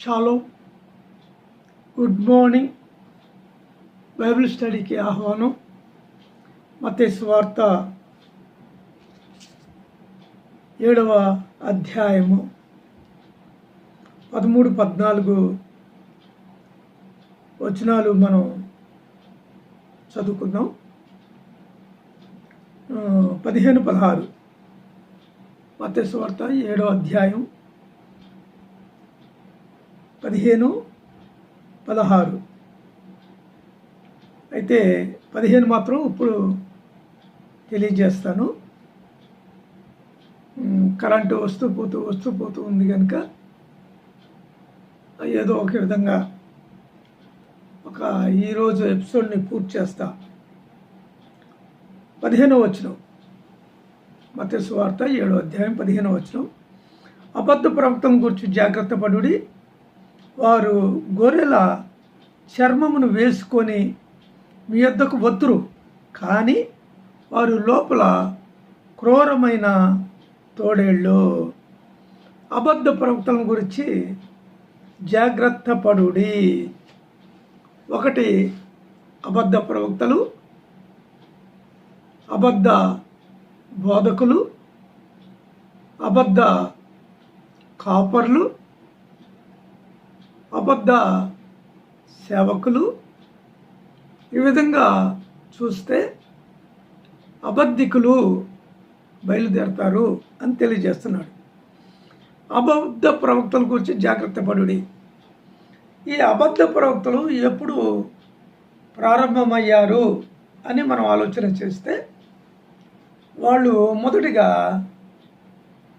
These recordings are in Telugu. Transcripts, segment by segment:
Shalom, good morning. బైబిల్ స్టడీకి ఆహ్వానం. మత్తయి సువార్త 7వ అధ్యాయము 13-14 వచనాలు మనం చదువుకుందాం. 15-16 మత్తయి సువార్త 7వ అధ్యాయం 15-16. అయితే 15 మాత్రం ఇప్పుడు తెలియజేస్తాను. కరెంటు వస్తూ పోతూ ఉంది కనుక ఏదో ఒక విధంగా ఈరోజు ఎపిసోడ్ని పూర్తి చేస్తా. 15వ వచనం, మత్తయి సువార్త 7వ అధ్యాయం 15వ వచనం. అబద్ధ ప్రవక్తల గురించి జాగ్రత్త పడుడి. వారు గొర్రెల చర్మమును వేసుకొని మీ యొద్దకు వత్తురు, కానీ వారు లోపల క్రూరమైన తోడేళ్ళు. అబద్ధ ప్రవక్తల గురించి జాగ్రత్త పడుడి. 1 అబద్ధ ప్రవక్తలు, అబద్ధ బోధకులు, అబద్ధ కాపర్లు, అబద్ధ సేవకులు. ఈ విధంగా చూస్తే అబద్ధికులు బయలుదేరతారు అని తెలియజేస్తున్నాడు. అబద్ధ ప్రవక్తల గురించి జాగ్రత్త పడుడి. ఈ అబద్ధ ప్రవక్తలు ఎప్పుడు ప్రారంభమయ్యారు అని మనం ఆలోచన చేస్తే, వాళ్ళు మొదటిగా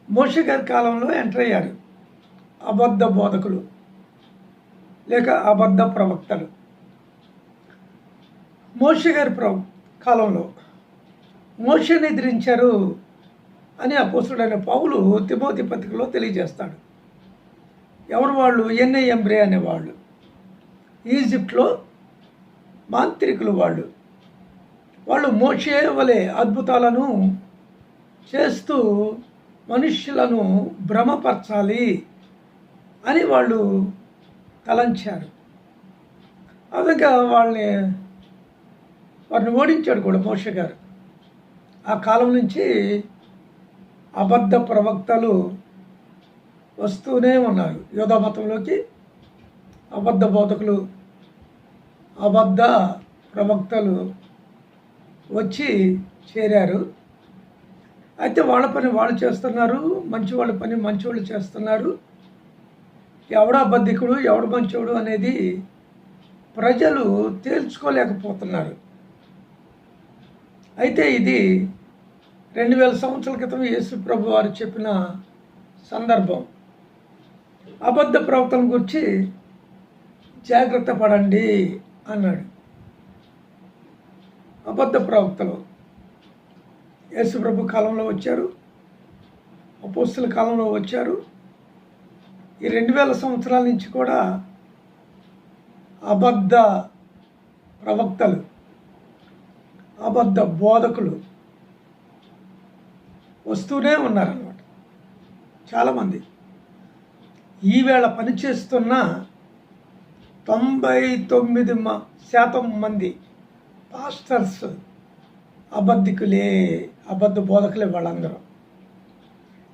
మోషే గారి కాలంలో ఎంటర్ అయ్యారు. అబద్ధ బోధకులు లేక అబద్ధ ప్రవక్తలు. మోషే గారి కాలంలో మోషేని ఎదిరించారు అని అపోస్తుడైన పౌలు తిమోతి పత్రికలో తెలియజేస్తాడు. ఎవరు వాళ్ళు? ఎన్ఐఎంబ్రే అనేవాళ్ళు, ఈజిప్ట్లో మాంత్రికులు. వాళ్ళు మోషే వలె అద్భుతాలను చేస్తూ మనుష్యులను భ్రమపరచాలి అని వాళ్ళు తలంచారు. అదగా వారిని ఓడించాడు కూడా మోషే గారు. ఆ కాలం నుంచి అబద్ధ ప్రవక్తలు వస్తూనే ఉన్నారు. యోధా మతంలోకి అబద్ధ బోధకులు, అబద్ధ ప్రవక్తలు వచ్చి చేరారు. అయితే వాళ్ళ పని వాళ్ళు చేస్తున్నారు, మంచి వాళ్ళ పని మంచి వాళ్ళు చేస్తున్నారు. ఎవడు అబద్ధికుడు ఎవడు మంచోడు అనేది ప్రజలు తేల్చుకోలేకపోతున్నారు. అయితే ఇది 2000 సంవత్సరాల క్రితం యేసు ప్రభు వారు చెప్పిన సందర్భం. అబద్ధ ప్రవక్తల గురించి జాగ్రత్త పడండి అన్నాడు. అబద్ధ ప్రవక్తలు యేసు ప్రభు కాలంలో వచ్చారు, అపోస్తల కాలంలో వచ్చారు. ఈ 2000 సంవత్సరాల నుంచి కూడా అబద్ధ ప్రవక్తలు, అబద్ధ బోధకులు వస్తూనే ఉన్నారన్నమాట. చాలామంది ఈవేళ పనిచేస్తున్న 99% మంది పాస్టర్స్ అబద్ధికులే, అబద్ధ బోధకులే. వాళ్ళందరూ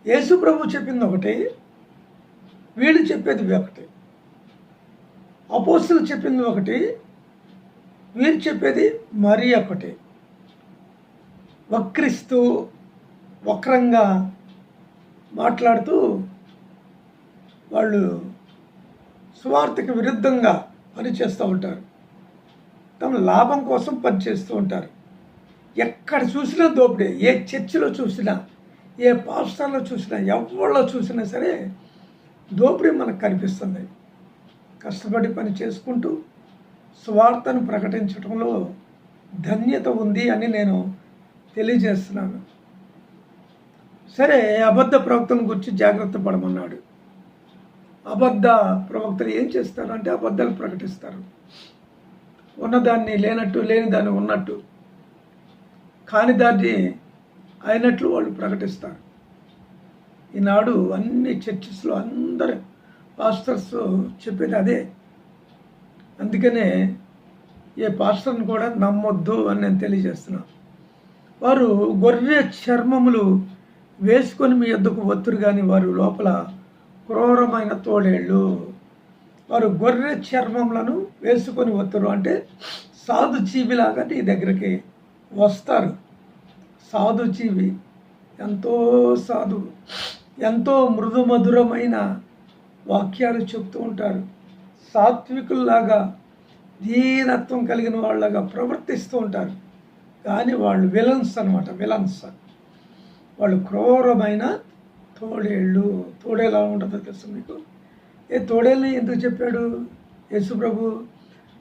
యేసు ప్రభు చెప్పింది ఒకటి, వీళ్ళు చెప్పేది ఒకటి. అపోస్తలు చెప్పింది ఒకటి, వీరు చెప్పేది మరీ ఒకటి. వక్రిస్తూ వక్రంగా మాట్లాడుతూ వాళ్ళు సువార్తకు విరుద్ధంగా పనిచేస్తూ ఉంటారు. తమ లాభం కోసం పనిచేస్తూ ఉంటారు. ఎక్కడ చూసినా దోపిడే. ఏ చర్చిలో చూసినా, ఏ పాస్టర్లో చూసినా, ఎవరిలో చూసినా సరే దోపిడీ మనకు కనిపిస్తుంది. కష్టపడి పని చేసుకుంటూ సువార్తను ప్రకటించడంలో ధన్యత ఉంది అని నేను తెలియజేస్తున్నాను. సరే, అబద్ధ ప్రవక్తల గురించి జాగ్రత్త పడమన్నాడు. అబద్ధ ప్రవక్తలు ఏం చేస్తారు అంటే అబద్ధాలు ప్రకటిస్తారు. ఉన్నదాన్ని లేనట్టు, లేని దాన్ని ఉన్నట్టు, కాని దాన్ని అయినట్లు వాళ్ళు ప్రకటిస్తారు. ఈనాడు అన్ని చర్చెస్లో అందరూ పాస్టర్స్ చెప్పేది అదే. అందుకనే ఏ పాస్టర్ని కూడా నమ్మొద్దు అని నేను తెలియజేస్తున్నాను. వారు గొర్రె చర్మములు వేసుకొని మీ యొద్దకు వత్తురు, కానీ వారు లోపల క్రూరమైన తోడేళ్ళు. వారు గొర్రె చర్మములను వేసుకొని వత్తురు అంటే సాధు జీవిలాగా నీ దగ్గరికి వస్తారు. సాధు జీవి ఎంతో సాధు, ఎంతో మృదు మధురమైన వాక్యాలు చెప్తూ ఉంటారు. సాత్వికుల్లాగా దీనత్వం కలిగిన వాళ్ళగా ప్రవర్తిస్తూ ఉంటారు. కానీ వాళ్ళు విలన్స్ అనమాట, విలన్స్. వాళ్ళు క్రూరమైన తోడేళ్ళు. తోడేలు ఎలా ఉంటుందో తెలుసు మీకు? తోడేళ్ళని ఎందుకు చెప్పాడు యేసు ప్రభు?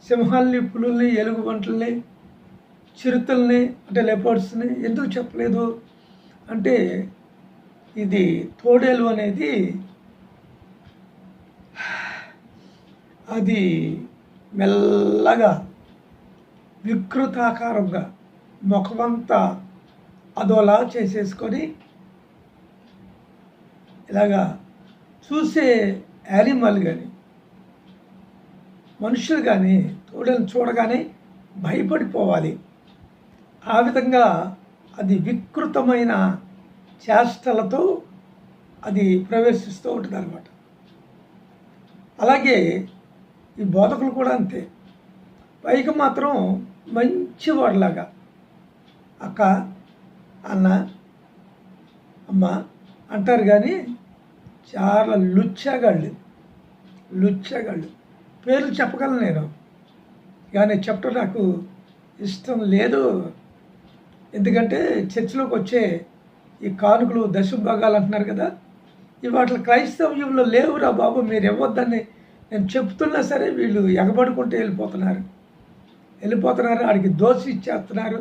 సింహాల్ని, పులుల్ని, ఎలుగుబంట్లని, చిరుతల్ని అంటే లెపర్డ్స్ని ఎందుకు చెప్పలేదు అంటే, ఇది తోడేలు అనేది అది మెల్లగా వికృతాకారంగా ముఖమంతా అదోలా చేసేసుకొని ఇలాగా చూసే యానిమల్ కానీ మనుషులు కానీ తోడేలు చూడగానే భయపడిపోవాలి. ఆ విధంగా అది వికృతమైన చేష్టలతో అది ప్రవేశిస్తూ ఉంటుంది అన్నమాట. అలాగే ఈ బోధకులు కూడా అంతే. పైకి మాత్రం మంచివాడిలాగా అక్క, అన్న, అమ్మ అంటారు, కానీ చాలా లుచ్చగాళ్ళు. పేర్లు చెప్పగలను నేను, కానీ చెప్పడం నాకు ఇష్టం లేదు. ఎందుకంటే చర్చిలోకి వచ్చే ఈ కానుకలు, దశభాగాలు అంటున్నారు కదా, ఇవి వాటి క్రైస్తవ్యంలో లేవురా బాబు, మీరు ఇవ్వద్దని నేను చెప్తున్నా సరే వీళ్ళు ఎగబడుకుంటూ వెళ్ళిపోతున్నారు. ఆడికి దోశ ఇచ్చేస్తున్నారు.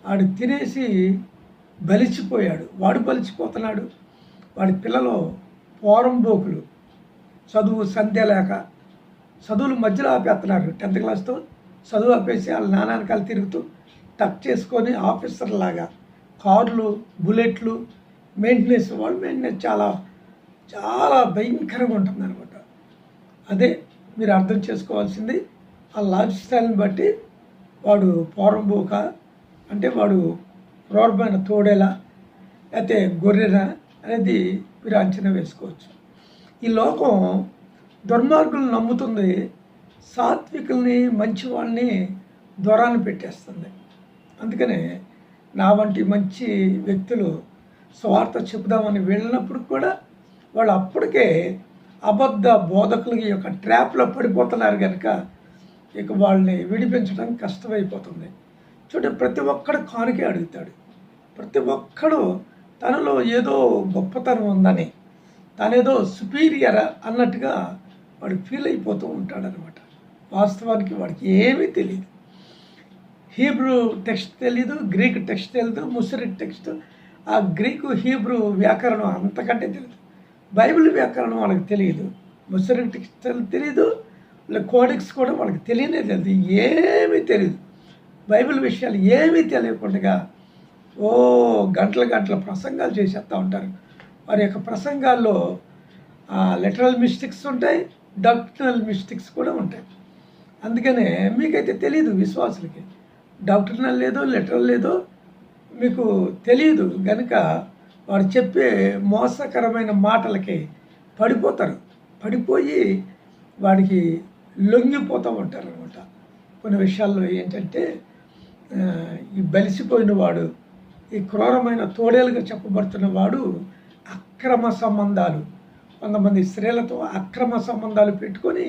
ఆడు తినేసి బలిచిపోయాడు, వాడు బలిచిపోతున్నాడు. వాడి పిల్లలు పోరంబోకులు, చదువు సంధ్య లేక చదువులు మధ్యలో ఆపేస్తున్నారు. 10th క్లాస్తో చదువు ఆపేసి వాళ్ళ నాన్నకాలు తిరుగుతూ టక్ చేసుకొని ఆఫీసర్ లాగా కార్లు, బుల్లెట్లు, మెయింటెనెన్స్. వాళ్ళు మెయింటెనెన్స్ చాలా చాలా భయంకరంగా ఉంటుంది అనమాట. అదే మీరు అర్థం చేసుకోవాల్సింది. ఆ లైఫ్ స్టైల్ని బట్టి వాడు పోరంబోక అంటే వాడు క్రూరమైన తోడేలా అయితే గొర్రెనా అనేది మీరు అంచనా వేసుకోవచ్చు. ఈ లోకం దుర్మార్గులను నమ్ముతుంది, సాత్వికుల్ని, మంచి వాళ్ళని దూరాన్ని పెట్టేస్తుంది. అందుకనే నా వంటి మంచి వ్యక్తులు స్వార్థ చెబుదామని వెళ్ళినప్పుడు కూడా వాళ్ళు అప్పటికే అబద్ధ బోధకుల యొక్క ట్రాప్లో పడిపోతున్నారు కనుక ఇక వాళ్ళని విడిపించడం కష్టమైపోతుంది. చూడండి, ప్రతి ఒక్కడు కానుకే అడుగుతాడు. ప్రతి ఒక్కడు తనలో ఏదో గొప్పతనం ఉందని, తనేదో సుపీరియర్ అన్నట్టుగా వాడు ఫీల్ అయిపోతూ ఉంటాడనమాట. వాస్తవానికి వాడికి ఏమీ తెలియదు. హీబ్రూ టెక్స్ట్ తెలీదు, గ్రీక్ టెక్స్ట్ తెలీదు, ముసరిక్ టెక్స్ట్, ఆ గ్రీకు హీబ్రూ వ్యాకరణం అంతకంటే తెలియదు. బైబిల్ వ్యాకరణం వాళ్ళకి తెలియదు, ముసరిక్ టెక్స్ట్ తెలియదు, కోడిక్స్ కూడా వాళ్ళకి తెలియనే తెలియదు, ఏమీ తెలియదు. బైబిల్ విషయాలు ఏమీ తెలియకుండా గంటల ప్రసంగాలు చేసేస్తూ ఉంటారు. వారి యొక్క ప్రసంగాల్లో లిటరల్ మిస్టేక్స్ ఉంటాయి, డాక్టరినల్ మిస్టేక్స్ కూడా ఉంటాయి. అందుకనే మీకైతే తెలియదు, విశ్వాసులకి డాక్టరినల్ లేదో లిటరల్ లేదో మీకు తెలియదు కనుక వాడు చెప్పే మోసకరమైన మాటలకి పడిపోతారు. పడిపోయి వాడికి లొంగిపోతూ ఉంటారు అనమాట. కొన్ని విషయాల్లో ఏంటంటే ఈ బలిసిపోయిన వాడు, ఈ క్రూరమైన తోడేలుగా చెప్పబడుతున్న వాడు అక్రమ సంబంధాలు, కొంతమంది స్త్రీలతో అక్రమ సంబంధాలు పెట్టుకొని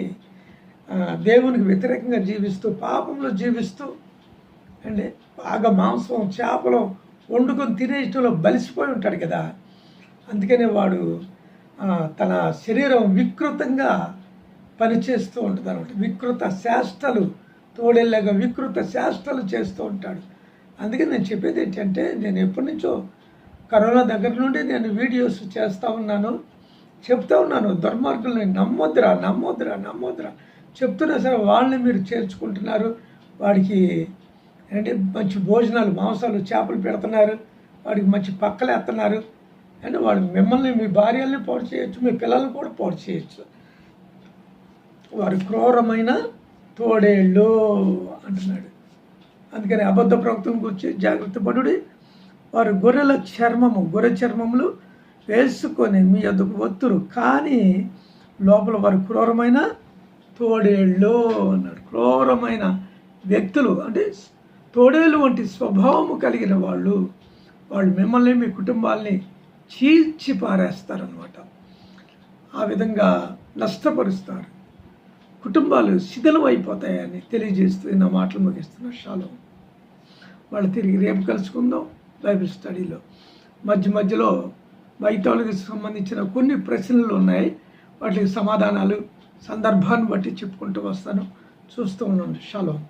దేవునికి వ్యతిరేకంగా జీవిస్తూ, పాపంలో జీవిస్తూ అండి బాగా మాంసం, చేపలు వండుకొని తినేటంలో బలిసిపోయి ఉంటాడు కదా. అందుకనే వాడు తన శరీరం వికృతంగా పనిచేస్తూ ఉంటుంది అనమాట. వికృత శాస్త్రాలు, తోడేళ్ళగా వికృత శాస్త్రాలు చేస్తూ ఉంటాడు. అందుకే నేను చెప్పేది ఏంటంటే, నేను ఎప్పటి నుంచో కరోనా దగ్గర నుండి నేను వీడియోస్ చేస్తూ ఉన్నాను, చెప్తూ ఉన్నాను, దుర్మార్గుల్ని నమ్మొద్దురా చెప్తున్నా సరే వాళ్ళని మీరు చేర్చుకుంటున్నారు. వాడికి అంటే మంచి భోజనాలు, మాంసాలు, చేపలు పెడుతున్నారు, వాడికి మంచి పక్కలు ఎత్తున్నారు. అంటే వాడు మిమ్మల్ని, మీ భార్యల్ని పాడు చేయొచ్చు, మీ పిల్లల్ని కూడా పాడు చేయొచ్చు. వారు క్రూరమైన తోడేళ్ళు అంటున్నాడు. అందుకని అబద్ధ ప్రవక్తలను గురించి జాగ్రత్త పడుడి. వారు గొర్రె చర్మములు వేసుకొని మీ యొద్దకు వత్తురు, కానీ లోపల వారు క్రూరమైన తోడేళ్ళు అన్నాడు. క్రూరమైన వ్యక్తులు అంటే తోడేళ్ళు వంటి స్వభావము కలిగిన వాళ్ళు మిమ్మల్ని మీ కుటుంబాల్ని చీల్చి పారేస్తారనమాట. ఆ విధంగా నష్టపరుస్తారు, కుటుంబాలు శిథిలం అయిపోతాయని తెలియజేస్తూ నా మాటలు ముగిస్తున్న షాలోమ్. వాళ్ళు తిరిగి రేపు కలుసుకుందాం బైబిల్ స్టడీలో. మధ్యలో బైబిల్కి సంబంధించిన కొన్ని ప్రశ్నలు ఉన్నాయి, వాటికి సమాధానాలు సందర్భాన్ని బట్టి చెప్పుకుంటూ వస్తాను. చూస్తూ ఉండండి. షాలోమ్.